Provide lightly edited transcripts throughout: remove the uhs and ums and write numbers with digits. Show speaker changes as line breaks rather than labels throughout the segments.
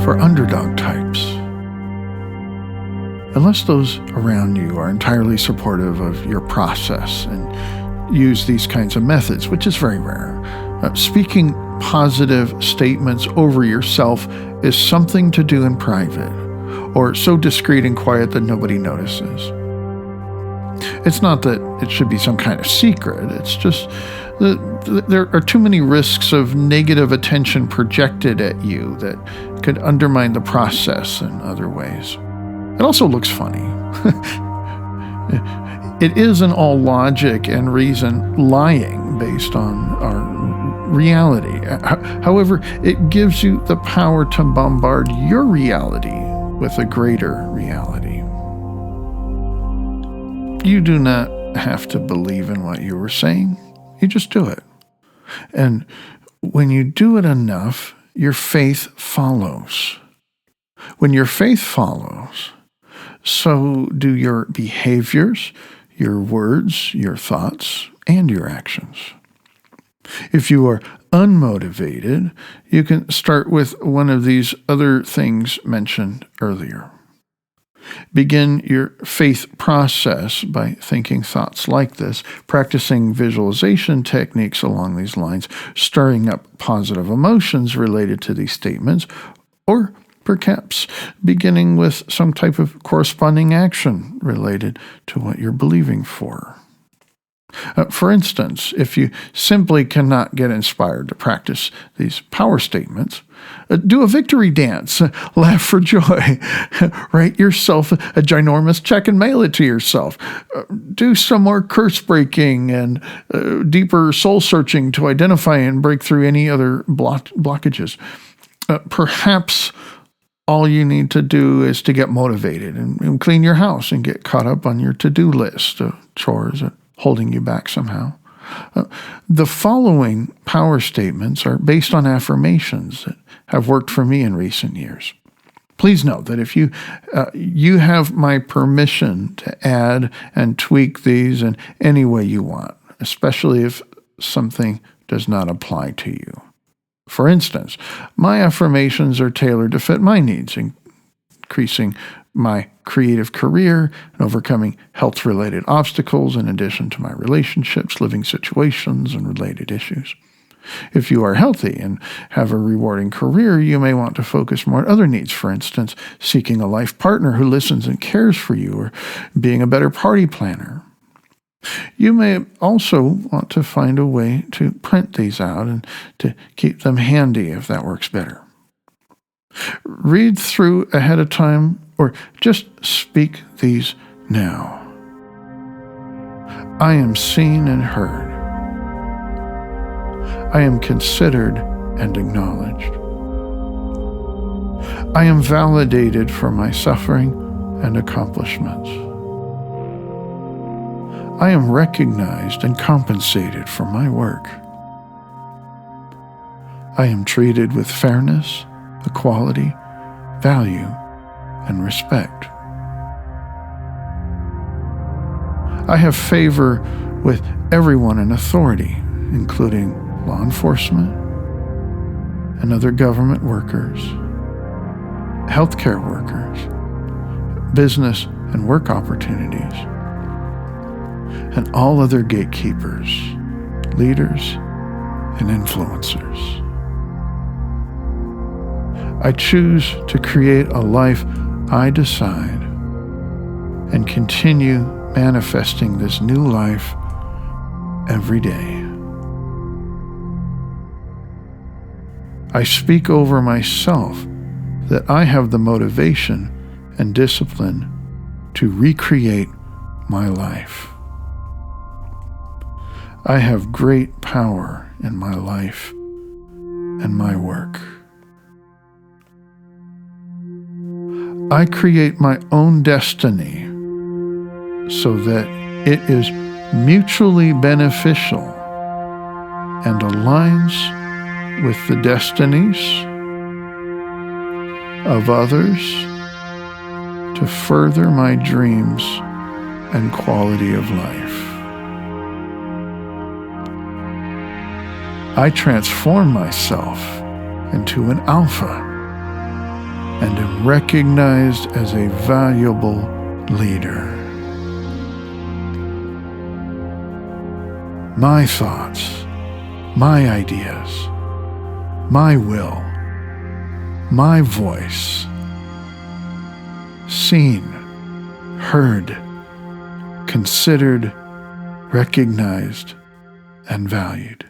for underdog types. Unless those around you are entirely supportive of your process and use these kinds of methods, which is very rare, speaking positive statements over yourself is something to do in private, or so discreet and quiet that nobody notices. It's not that it should be some kind of secret, it's just that there are too many risks of negative attention projected at you that could undermine the process in other ways. It also looks funny. It is in all logic and reason lying based on our reality. However, it gives you the power to bombard your reality with a greater reality. You do not have to believe in what you were saying. You just do it. And when you do it enough, your faith follows. When your faith follows, so do your behaviors, your words, your thoughts, and your actions. If you are unmotivated, you can start with one of these other things mentioned earlier. Begin your faith process by thinking thoughts like this, practicing visualization techniques along these lines, stirring up positive emotions related to these statements, or perhaps beginning with some type of corresponding action related to what you're believing for. For instance, if you simply cannot get inspired to practice these power statements, do a victory dance, laugh for joy, write yourself a ginormous check and mail it to yourself. Do some more curse breaking and deeper soul searching to identify and break through any other blockages. Perhaps all you need to do is to get motivated and clean your house and get caught up on your to-do list of chores holding you back somehow. The following power statements are based on affirmations that have worked for me in recent years. Please note that if you have my permission to add and tweak these in any way you want, especially if something does not apply to you. For instance, my affirmations are tailored to fit my needs, increasing my creative career and overcoming health-related obstacles in addition to my relationships, living situations, and related issues. If you are healthy and have a rewarding career, you may want to focus more on other needs, for instance, seeking a life partner who listens and cares for you, or being a better party planner. You may also want to find a way to print these out and to keep them handy if that works better. Read through ahead of time or just speak these now. I am seen and heard. I am considered and acknowledged. I am validated for my suffering and accomplishments. I am recognized and compensated for my work. I am treated with fairness, equality, value, and respect. I have favor with everyone in authority, including law enforcement and other government workers, healthcare workers, business and work opportunities, and all other gatekeepers, leaders, and influencers. I choose to create a life I decide and continue manifesting this new life every day. I speak over myself that I have the motivation and discipline to recreate my life. I have great power in my life and my work. I create my own destiny so that it is mutually beneficial and aligns with the destinies of others to further my dreams and quality of life. I transform myself into an alpha and am recognized as a valuable leader. My thoughts, my ideas, my will, my voice, seen, heard, considered, recognized, and valued.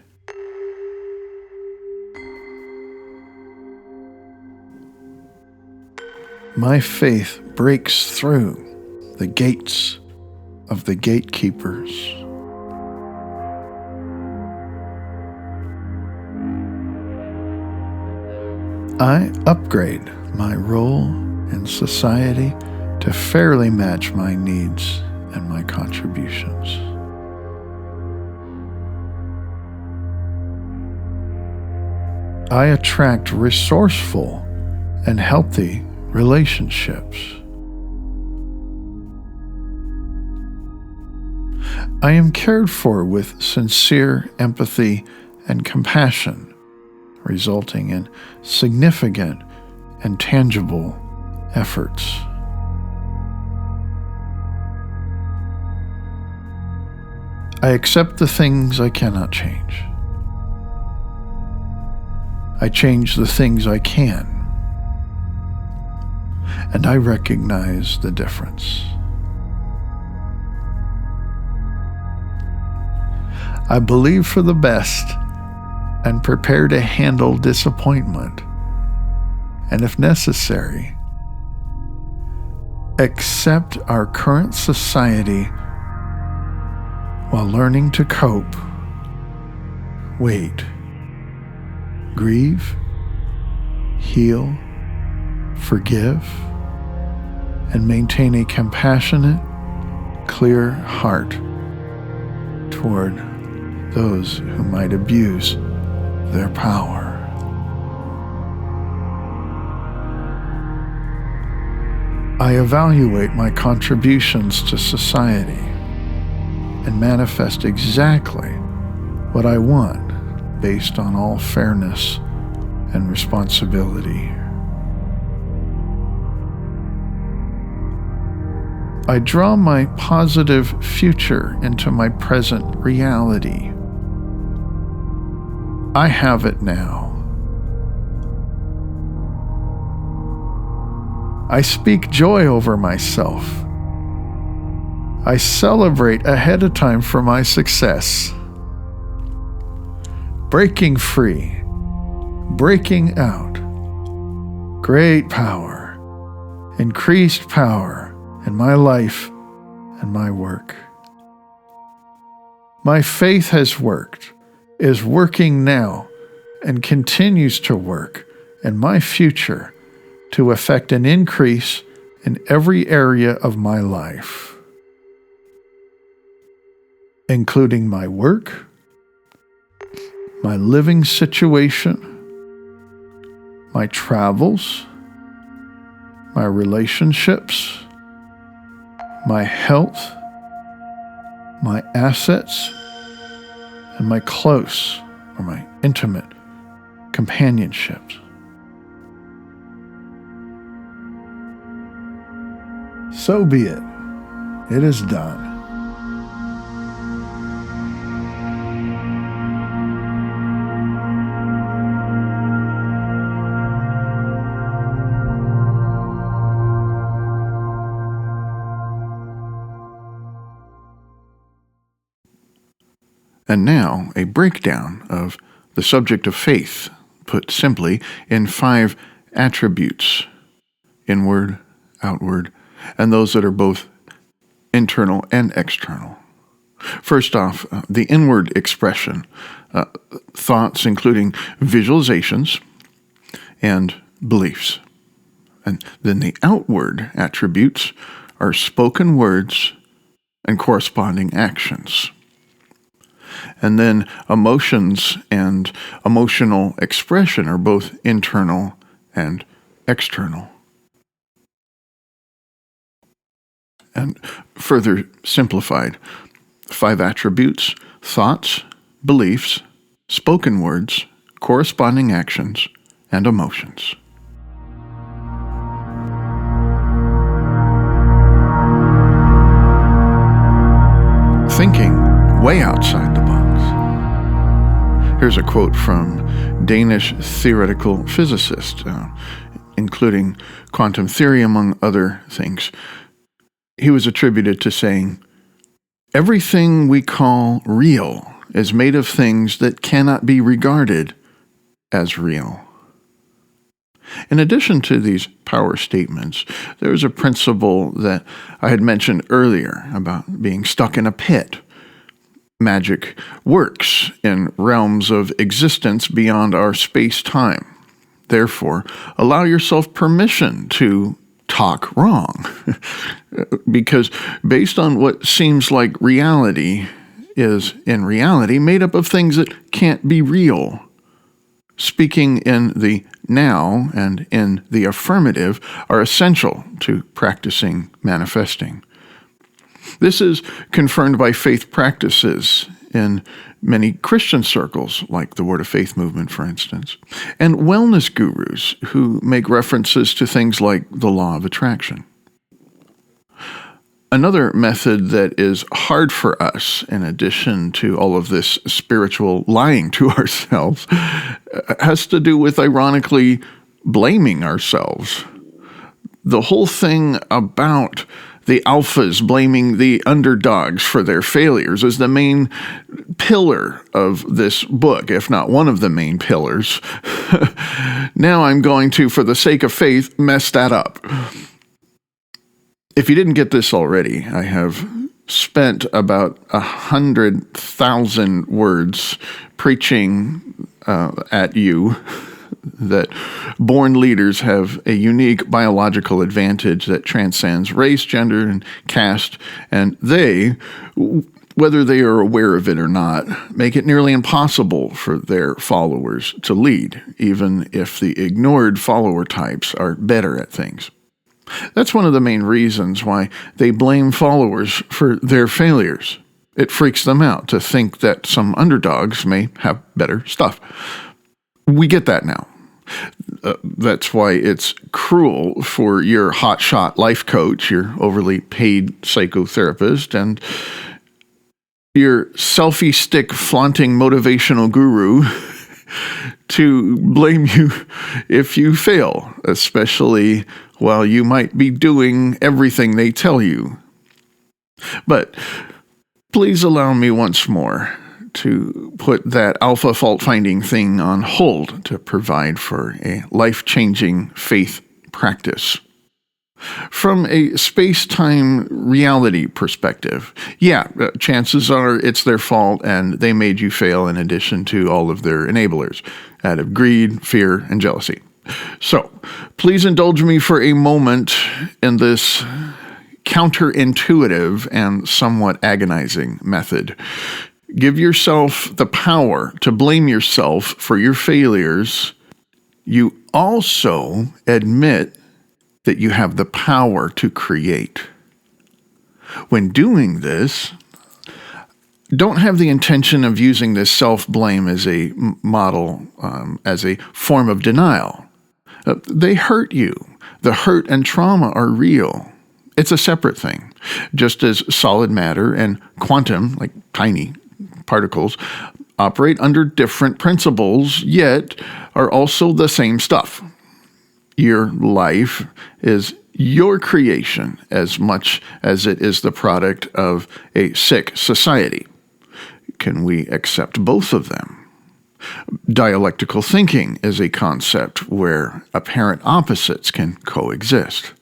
My faith breaks through the gates of the gatekeepers. I upgrade my role in society to fairly match my needs and my contributions. I attract resourceful and healthy relationships. I am cared for with sincere empathy and compassion, resulting in significant and tangible efforts. I accept the things I cannot change. I change the things I can, and I recognize the difference. I believe for the best and prepare to handle disappointment, and if necessary, accept our current society while learning to cope, wait, grieve, heal, forgive, and maintain a compassionate, clear heart toward those who might abuse their power. I evaluate my contributions to society and manifest exactly what I want based on all fairness and responsibility. I draw my positive future into my present reality. I have it now. I speak joy over myself. I celebrate ahead of time for my success. Breaking free, breaking out, great power, increased power in my life and my work. My faith has worked, is working now, and continues to work in my future to effect an increase in every area of my life, including my work, my living situation, my travels, my relationships, my health, my assets, and my close or my intimate companionships. So be it. It is done. And now, a breakdown of the subject of faith, put simply in 5 attributes: inward, outward, and those that are both internal and external. First off, the inward expression, thoughts including visualizations and beliefs. And then the outward attributes are spoken words and corresponding actions. And then emotions and emotional expression are both internal and external. And further simplified, 5 attributes: thoughts, beliefs, spoken words, corresponding actions, and emotions. way outside the box. Here's a quote from Danish theoretical physicists, including quantum theory, among other things. He was attributed to saying, "Everything we call real is made of things that cannot be regarded as real." In addition to these power statements, there is a principle that I had mentioned earlier about being stuck in a pit. Magic works in realms of existence beyond our space-time. Therefore, allow yourself permission to talk wrong. Because based on what seems like reality is in reality made up of things that can't be real. Speaking in the now and in the affirmative are essential to practicing manifesting. This is confirmed by faith practices in many Christian circles, like the Word of Faith movement, for instance, and wellness gurus who make references to things like the law of attraction. Another method that is hard for us, in addition to all of this spiritual lying to ourselves, has to do with, ironically, blaming ourselves. The whole thing about the alphas blaming the underdogs for their failures is the main pillar of this book, if not one of the main pillars. Now I'm going to, for the sake of faith, mess that up. If you didn't get this already, I have spent about 100,000 words preaching at you that born leaders have a unique biological advantage that transcends race, gender, and caste, and they, whether they are aware of it or not, make it nearly impossible for their followers to lead, even if the ignored follower types are better at things. That's one of the main reasons why they blame followers for their failures. It freaks them out to think that some underdogs may have better stuff. We get that now. That's why it's cruel for your hotshot life coach, your overly paid psychotherapist, and your selfie stick flaunting motivational guru to blame you if you fail, especially while you might be doing everything they tell you. But please allow me once more to put that alpha fault-finding thing on hold to provide for a life-changing faith practice. From a space-time reality perspective, chances are it's their fault and they made you fail in addition to all of their enablers out of greed, fear, and jealousy. So, please indulge me for a moment in this counterintuitive and somewhat agonizing method. Give yourself the power to blame yourself for your failures. You also admit that you have the power to create. When doing this, don't have the intention of using this self-blame as a model, as a form of denial. They hurt you. The hurt and trauma are real. It's a separate thing. Just as solid matter and quantum, like tiny particles, operate under different principles, yet are also the same stuff. Your life is your creation as much as it is the product of a sick society. Can we accept both of them? Dialectical thinking is a concept where apparent opposites can coexist.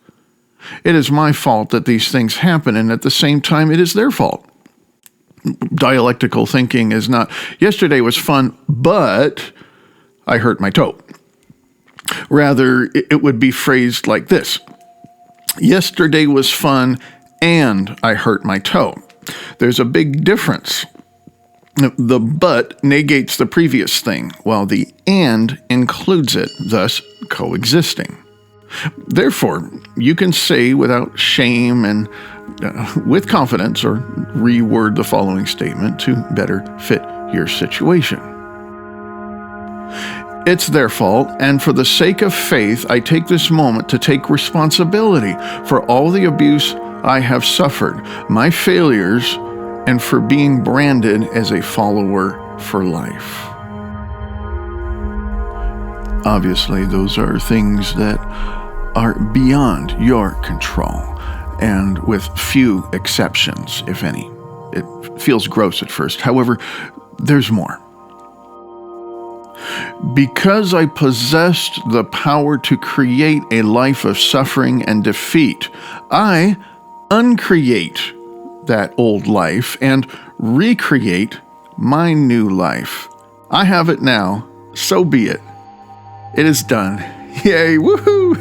It is my fault that these things happen, and at the same time, it is their fault. Dialectical thinking is not, yesterday was fun, but I hurt my toe. Rather, it would be phrased like this. Yesterday was fun, and I hurt my toe. There's a big difference. The but negates the previous thing, while the and includes it, thus coexisting. Therefore, you can say without shame and with confidence, or reword the following statement to better fit your situation. It's their fault, and for the sake of faith, I take this moment to take responsibility for all the abuse I have suffered. My failures and for being branded as a follower for life. Obviously, those are things that are beyond your control, and with few exceptions, if any. It feels gross at first. However, there's more. Because I possessed the power to create a life of suffering and defeat, I uncreate that old life and recreate my new life. I have it now, so be it. It is done. Yay, woohoo!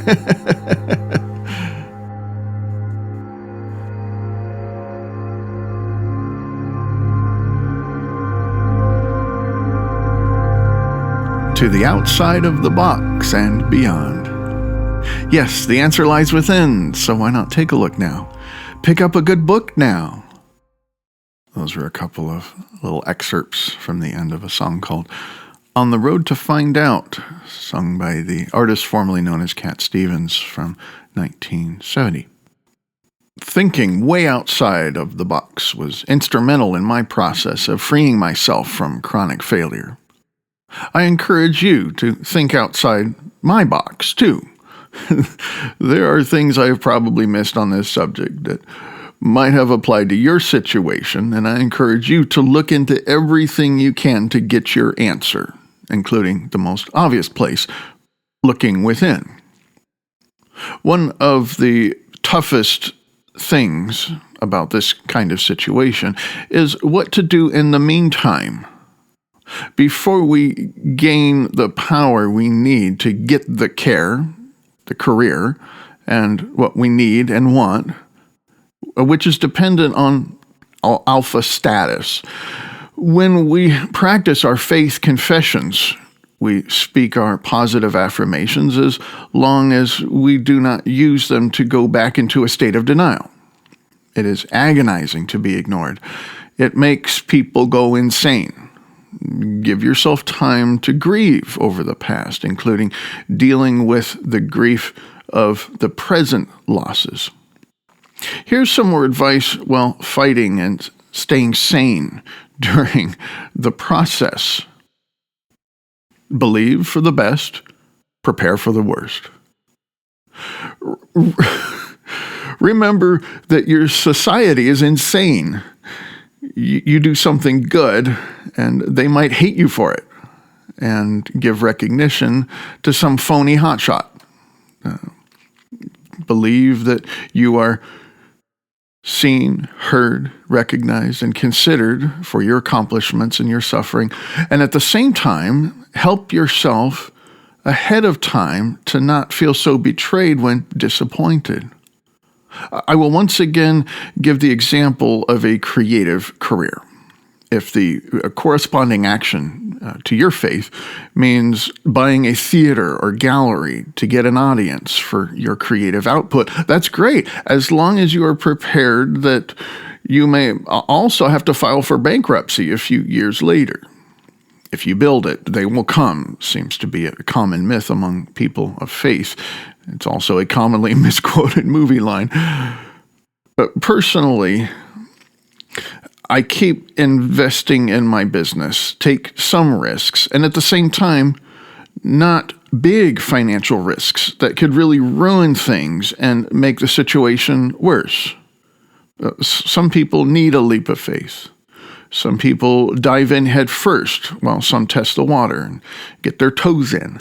To the outside of the box and beyond. Yes, the answer lies within, so why not take a look now? Pick up a good book now. Those were a couple of little excerpts from the end of a song called On the Road to Find Out, sung by the artist formerly known as Cat Stevens from 1970. Thinking way outside of the box was instrumental in my process of freeing myself from chronic failure. I encourage you to think outside my box, too. There are things I have probably missed on this subject that might have applied to your situation, and I encourage you to look into everything you can to get your answer, including the most obvious place, looking within. One of the toughest things about this kind of situation is what to do in the meantime. Before we gain the power we need to get the care, the career, and what we need and want, which is dependent on alpha status. When we practice our faith confessions, we speak our positive affirmations as long as we do not use them to go back into a state of denial. It is agonizing to be ignored. It makes people go insane. Give yourself time to grieve over the past, including dealing with the grief of the present losses. Here's some more advice while fighting and staying sane during the process. Believe for the best, prepare for the worst. Remember that your society is insane. You do something good, and they might hate you for it and give recognition to some phony hotshot. Believe that you are seen, heard, recognized, and considered for your accomplishments and your suffering, and at the same time, help yourself ahead of time to not feel so betrayed when disappointed. I will once again give the example of a creative career. If the corresponding action to your faith means buying a theater or gallery to get an audience for your creative output, that's great, as long as you are prepared that you may also have to file for bankruptcy a few years later. If you build it, they will come, seems to be a common myth among people of faith. It's also a commonly misquoted movie line. But personally, I keep investing in my business, take some risks, and at the same time, not big financial risks that could really ruin things and make the situation worse. Some people need a leap of faith. Some people dive in head first, while some test the water and get their toes in.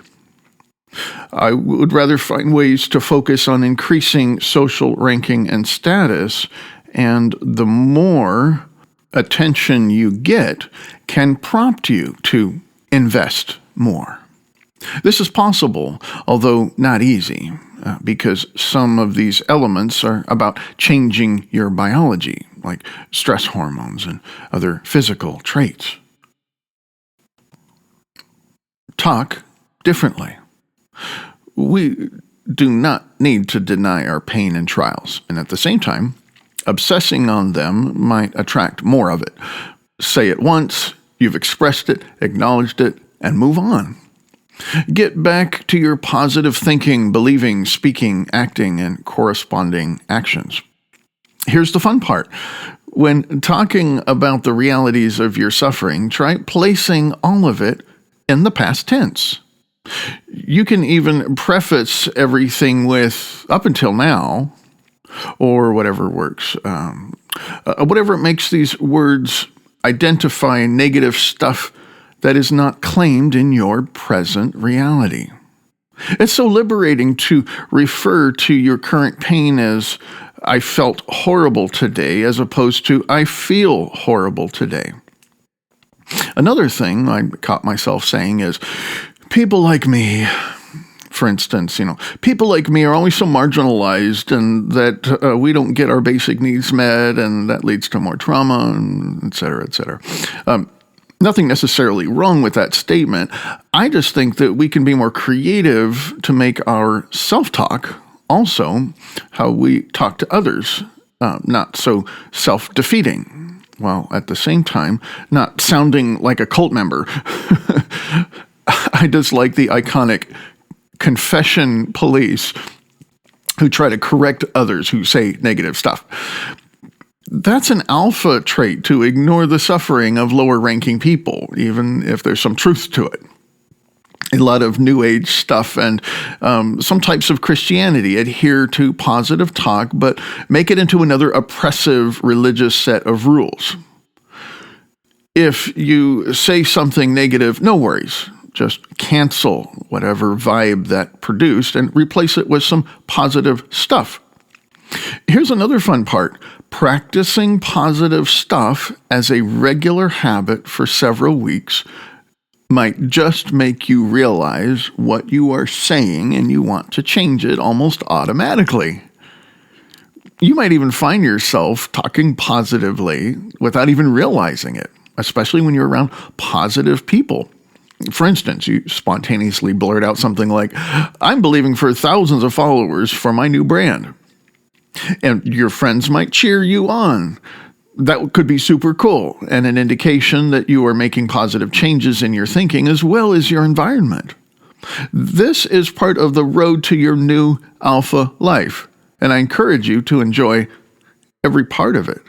I would rather find ways to focus on increasing social ranking and status, and the more attention you get can prompt you to invest more. This is possible, although not easy, because some of these elements are about changing your biology, like stress hormones and other physical traits. Talk differently. We do not need to deny our pain and trials, and at the same time, obsessing on them might attract more of it. Say it once, you've expressed it, acknowledged it, and move on. Get back to your positive thinking, believing, speaking, acting, and corresponding actions. Here's the fun part. When talking about the realities of your suffering, try placing all of it in the past tense. You can even preface everything with "up until now," or whatever works. Whatever makes these words identify negative stuff that is not claimed in your present reality. It's so liberating to refer to your current pain as "I felt horrible today," as opposed to "I feel horrible today." Another thing I caught myself saying is, people like me, for instance, people like me are always so marginalized, and that we don't get our basic needs met, and that leads to more trauma, and et cetera, et cetera. Nothing necessarily wrong with that statement. I just think that we can be more creative to make our self-talk also how we talk to others, not so self-defeating, while at the same time not sounding like a cult member. I dislike the iconic confession police who try to correct others who say negative stuff. That's an alpha trait, to ignore the suffering of lower-ranking people, even if there's some truth to it. A lot of New Age stuff and some types of Christianity adhere to positive talk, but make it into another oppressive religious set of rules. If you say something negative, no worries. Just cancel whatever vibe that produced and replace it with some positive stuff. Here's another fun part. Practicing positive stuff as a regular habit for several weeks might just make you realize what you are saying, and you want to change it almost automatically. You might even find yourself talking positively without even realizing it, especially when you're around positive people. For instance, you spontaneously blurt out something like, "I'm believing for thousands of followers for my new brand." And your friends might cheer you on. That could be super cool, and an indication that you are making positive changes in your thinking as well as your environment. This is part of the road to your new alpha life, and I encourage you to enjoy every part of it.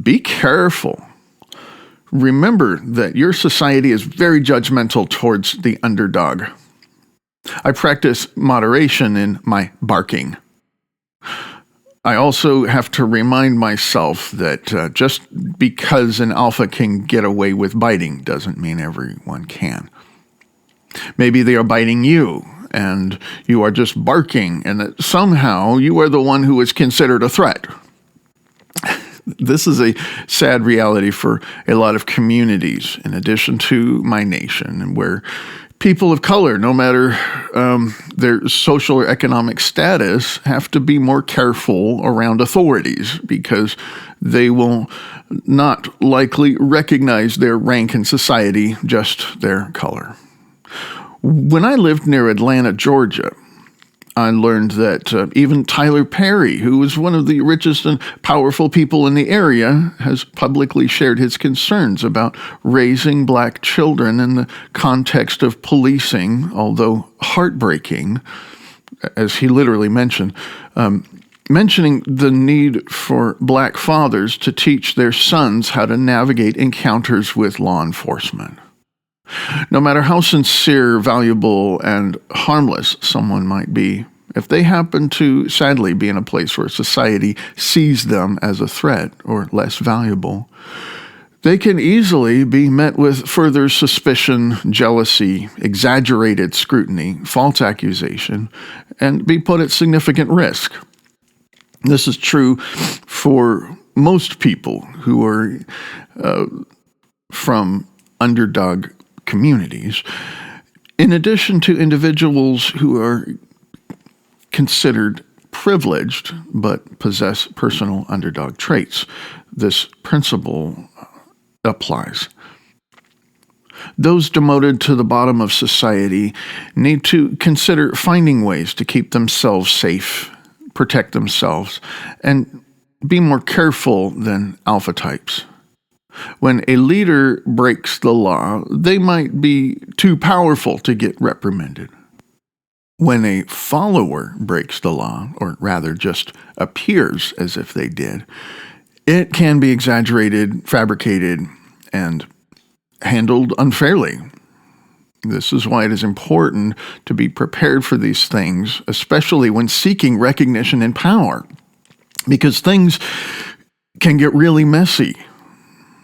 Be careful. Remember that your society is very judgmental towards the underdog. I practice moderation in my barking. I also have to remind myself that just because an alpha can get away with biting doesn't mean everyone can. Maybe they are biting you, and you are just barking, and that somehow you are the one who is considered a threat. This is a sad reality for a lot of communities, in addition to my nation, where people of color, no matter their social or economic status, have to be more careful around authorities because they will not likely recognize their rank in society, just their color. When I lived near Atlanta, Georgia, I learned that even Tyler Perry, who was one of the richest and powerful people in the area, has publicly shared his concerns about raising black children in the context of policing, although heartbreaking, as he literally mentioned, mentioning the need for black fathers to teach their sons how to navigate encounters with law enforcement. No matter how sincere, valuable, and harmless someone might be, if they happen to sadly be in a place where society sees them as a threat or less valuable, they can easily be met with further suspicion, jealousy, exaggerated scrutiny, false accusation, and be put at significant risk. This is true for most people who are from underdog communities, in addition to individuals who are considered privileged but possess personal underdog traits. This principle applies. Those demoted to the bottom of society need to consider finding ways to keep themselves safe, protect themselves, and be more careful than alpha types. When a leader breaks the law, they might be too powerful to get reprimanded. When a follower breaks the law, or rather just appears as if they did, it can be exaggerated, fabricated, and handled unfairly. This is why it is important to be prepared for these things, especially when seeking recognition and power, because things can get really messy.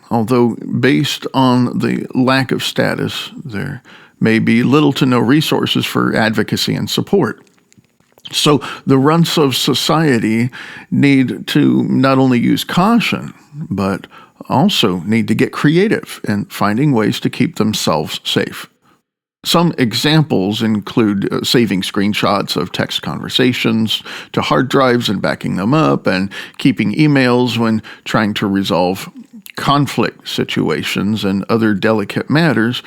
Although based on the lack of status, there may be little to no resources for advocacy and support. So the runts of society need to not only use caution, but also need to get creative in finding ways to keep themselves safe. Some examples include saving screenshots of text conversations to hard drives and backing them up, and keeping emails when trying to resolve conflict situations and other delicate matters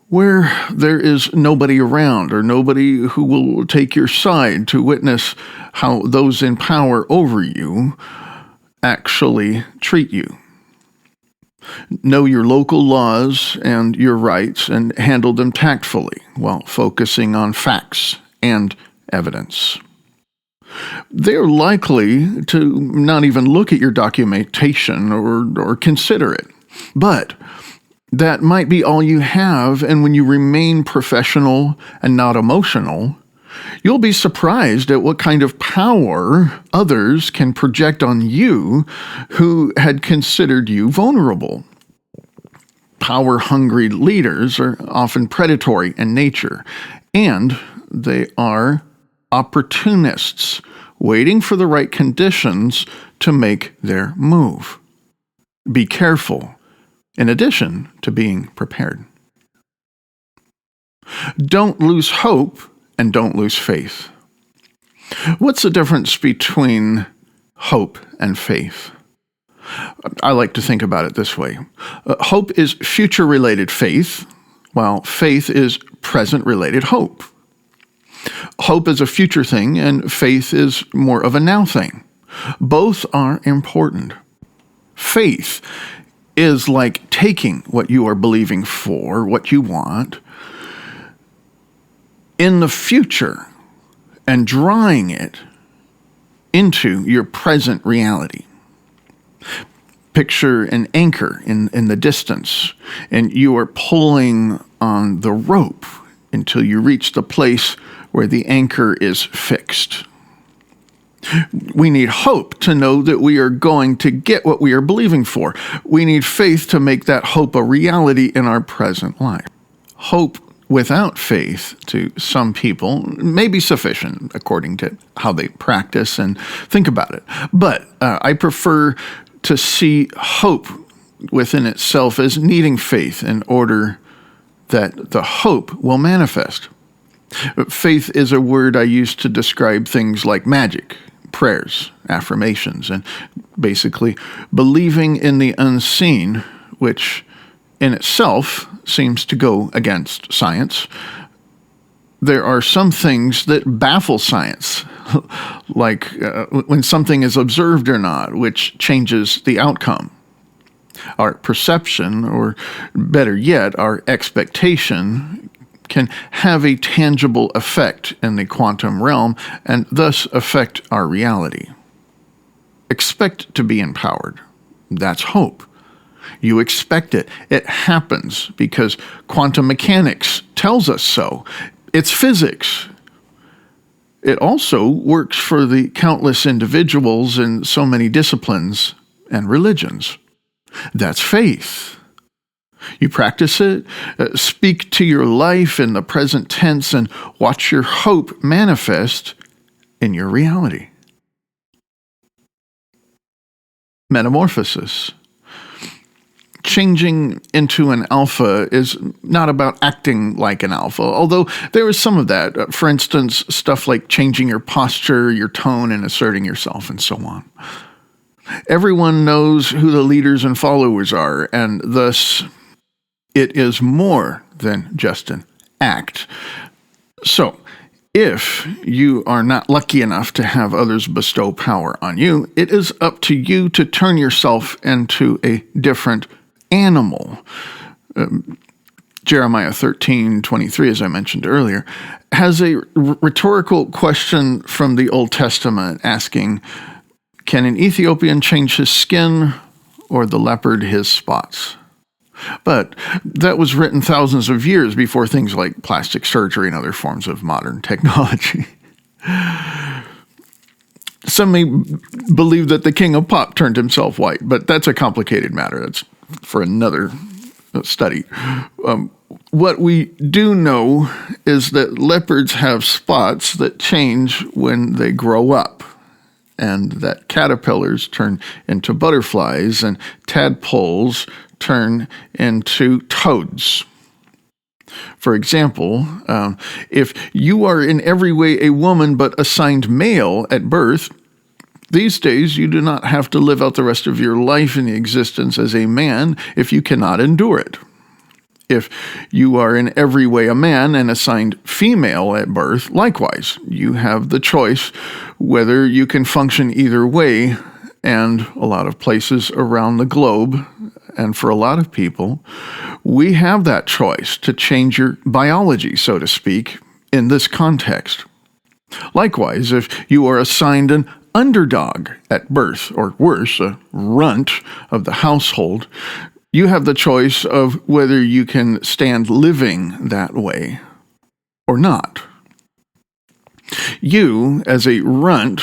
where there is nobody around or nobody who will take your side to witness how those in power over you actually treat you. Know your local laws and your rights and handle them tactfully while focusing on facts and evidence. They're likely to not even look at your documentation or consider it. But that might be all you have, and when you remain professional and not emotional, you'll be surprised at what kind of power others can project on you who had considered you vulnerable. Power-hungry leaders are often predatory in nature, and they are opportunists waiting for the right conditions to make their move. Be careful, in addition to being prepared. Don't lose hope and don't lose faith. What's the difference between hope and faith? I like to think about it this way. Hope is future-related faith, while faith is present-related hope. Hope is a future thing, and faith is more of a now thing. Both are important. Faith is like taking what you are believing for, what you want, in the future and drawing it into your present reality. Picture an anchor in the distance, and you are pulling on the rope until you reach the place where the anchor is fixed. We need hope to know that we are going to get what we are believing for. We need faith to make that hope a reality in our present life. Hope without faith, to some people, may be sufficient according to how they practice and think about it. But I prefer to see hope within itself as needing faith in order that the hope will manifest. Faith is a word I use to describe things like magic, prayers, affirmations, and basically believing in the unseen, which in itself seems to go against science. There are some things that baffle science, like when something is observed or not, which changes the outcome. Our perception, or better yet, our expectation, can have a tangible effect in the quantum realm and thus affect our reality. Expect to be empowered. That's hope. You expect it. It happens because quantum mechanics tells us so. It's physics. It also works for the countless individuals in so many disciplines and religions. That's faith. You practice it, speak to your life in the present tense, and watch your hope manifest in your reality. Metamorphosis. Changing into an alpha is not about acting like an alpha, although there is some of that. For instance, stuff like changing your posture, your tone, and asserting yourself, and so on. Everyone knows who the leaders and followers are, and thus it is more than just an act. So, if you are not lucky enough to have others bestow power on you, it is up to you to turn yourself into a different animal. Jeremiah 13:23, as I mentioned earlier, has a rhetorical question from the Old Testament asking, can an Ethiopian change his skin or the leopard his spots? But that was written thousands of years before things like plastic surgery and other forms of modern technology. Some may believe that the king of pop turned himself white, but that's a complicated matter. That's for another study. What we do know is that leopards have spots that change when they grow up, and that caterpillars turn into butterflies and tadpoles turn into toads. For example, if you are in every way a woman but assigned male at birth, these days you do not have to live out the rest of your life in the existence as a man if you cannot endure it. If you are in every way a man and assigned female at birth, likewise, you have the choice whether you can function either way, and a lot of places around the globe, and for a lot of people, we have that choice to change your biology, so to speak, in this context. Likewise, if you are assigned an underdog at birth, or worse, a runt of the household, you have the choice of whether you can stand living that way or not. You, as a runt,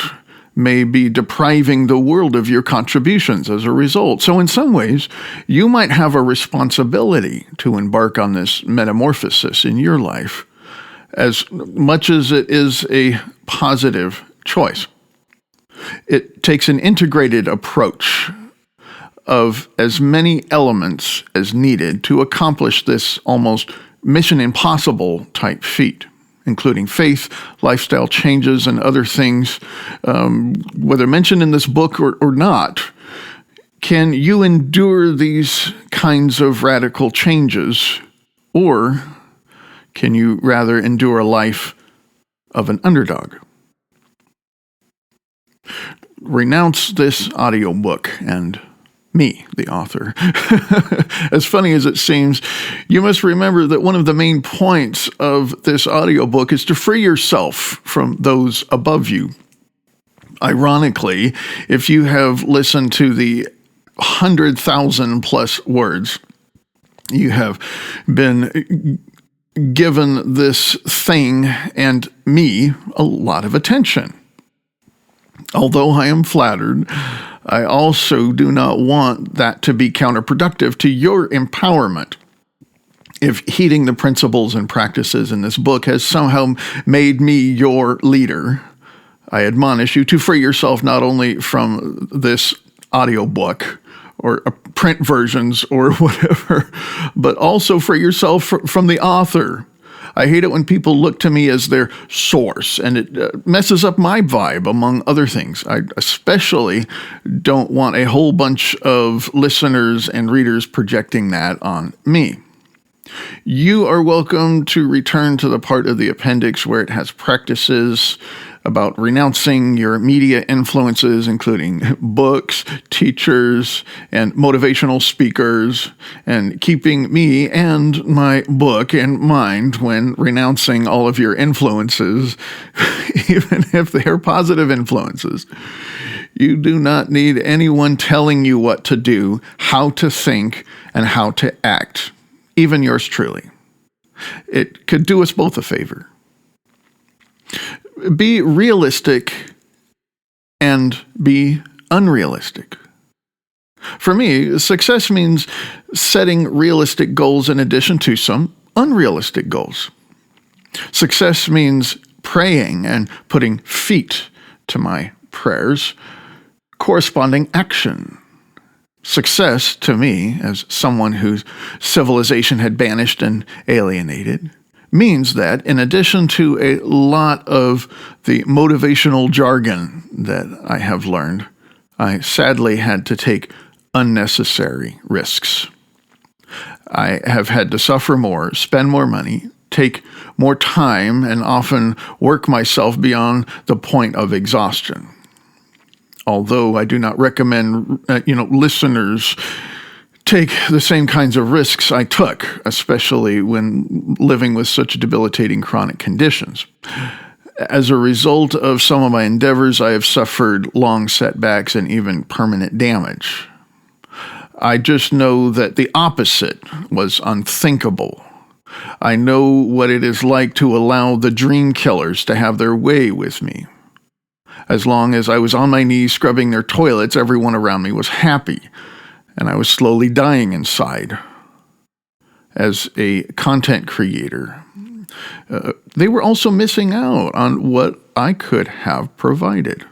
may be depriving the world of your contributions as a result. So in some ways, you might have a responsibility to embark on this metamorphosis in your life, as much as it is a positive choice. It takes an integrated approach of as many elements as needed to accomplish this almost mission impossible type feat, including faith, lifestyle changes, and other things, whether mentioned in this book or not. Can you endure these kinds of radical changes, or can you rather endure a life of an underdog? Renounce this audiobook and me, the author. As funny as it seems, you must remember that one of the main points of this audiobook is to free yourself from those above you. Ironically, if you have listened to the 100,000 plus words, you have been given this thing and me a lot of attention. Although I am flattered, I also do not want that to be counterproductive to your empowerment. If heeding the principles and practices in this book has somehow made me your leader, I admonish you to free yourself not only from this audiobook or print versions or whatever, but also free yourself from the author. I hate it when people look to me as their source, and it messes up my vibe, among other things. I especially don't want a whole bunch of listeners and readers projecting that on me. You are welcome to return to the part of the appendix where it has practices about renouncing your media influences, including books, teachers, and motivational speakers, and keeping me and my book in mind when renouncing all of your influences, even if they are positive influences. You do not need anyone telling you what to do, how to think, and how to act, even yours truly. It could do us both a favor. Be realistic and be unrealistic. For me, success means setting realistic goals in addition to some unrealistic goals. Success means praying and putting feet to my prayers, corresponding action. Success, to me, as someone whose civilization had banished and alienated, means that in addition to a lot of the motivational jargon that I have learned, I sadly had to take unnecessary risks. I have had to suffer more, spend more money, take more time, and often work myself beyond the point of exhaustion. Although I do not recommend, listeners take the same kinds of risks I took, especially when living with such debilitating chronic conditions. As a result of some of my endeavors, I have suffered long setbacks and even permanent damage. I just know that the opposite was unthinkable. I know what it is like to allow the dream killers to have their way with me. As long as I was on my knees scrubbing their toilets, everyone around me was happy, and I was slowly dying inside. As a content creator, they were also missing out on what I could have provided.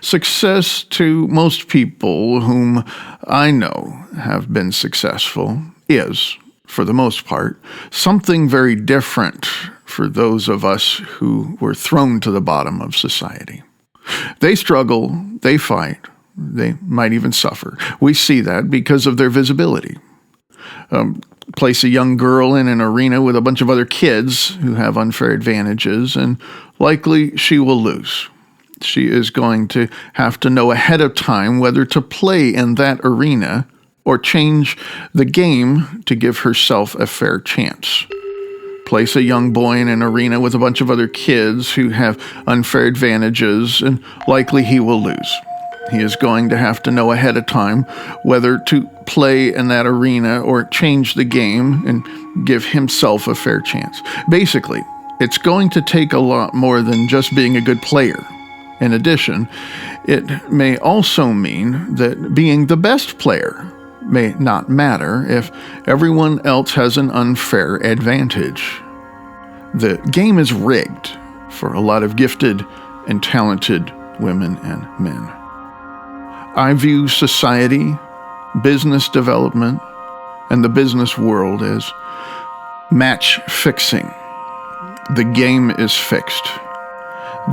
Success to most people whom I know have been successful is, for the most part, something very different for those of us who were thrown to the bottom of society. They struggle, they fight, they might even suffer. We see that because of their visibility. Place a young girl in an arena with a bunch of other kids who have unfair advantages, and likely she will lose. She is going to have to know ahead of time whether to play in that arena or change the game to give herself a fair chance. Place a young boy in an arena with a bunch of other kids who have unfair advantages, and likely he will lose. He is going to have to know ahead of time whether to play in that arena or change the game and give himself a fair chance. Basically, it's going to take a lot more than just being a good player. In addition, it may also mean that being the best player may not matter if everyone else has an unfair advantage. The game is rigged for a lot of gifted and talented women and men. I view society, business development, and the business world as match fixing. The game is fixed.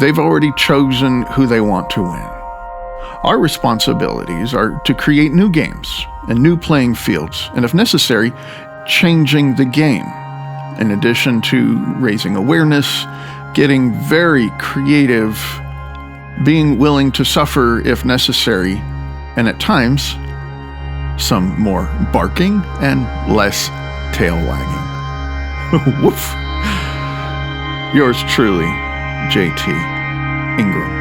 They've already chosen who they want to win. Our responsibilities are to create new games and new playing fields, and if necessary, changing the game. In addition to raising awareness, getting very creative, being willing to suffer if necessary, and at times, some more barking and less tail wagging. Woof. Yours truly, J.T. Ingram.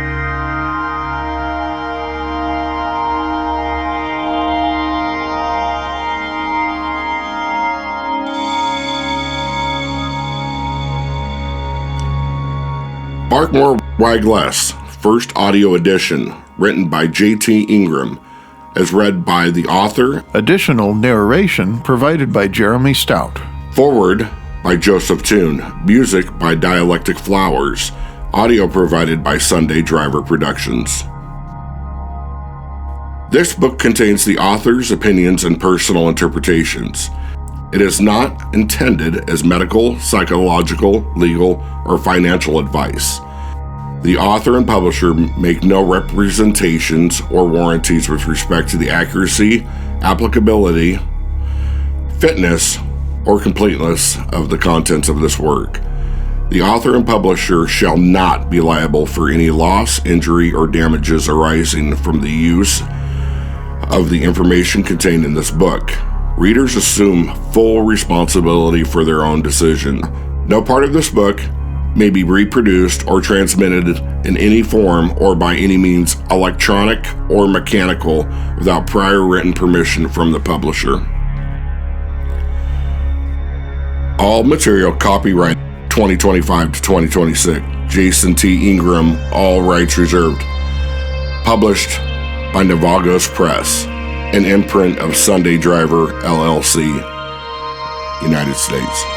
Bark More, Wag Less, first audio edition, written by J.T. Ingram, as read by the author.
Additional narration provided by Jeremy Stout.
Forward by Joseph Toon. Music by Dialectic Flowers. Audio provided by Sunday Driver Productions. This book contains the author's opinions and personal interpretations. It is not intended as medical, psychological, legal, or financial advice. The author and publisher make no representations or warranties with respect to the accuracy, applicability, fitness, or completeness of the contents of this work. The author and publisher shall not be liable for any loss, injury, or damages arising from the use of the information contained in this book. Readers assume full responsibility for their own decision. No part of this book may be reproduced or transmitted in any form or by any means, electronic or mechanical, without prior written permission from the publisher. All material copyright 2025 to 2026. Jason T. Ingram, all rights reserved. Published by Navagos Press, an imprint of Sunday Driver, LLC, United States.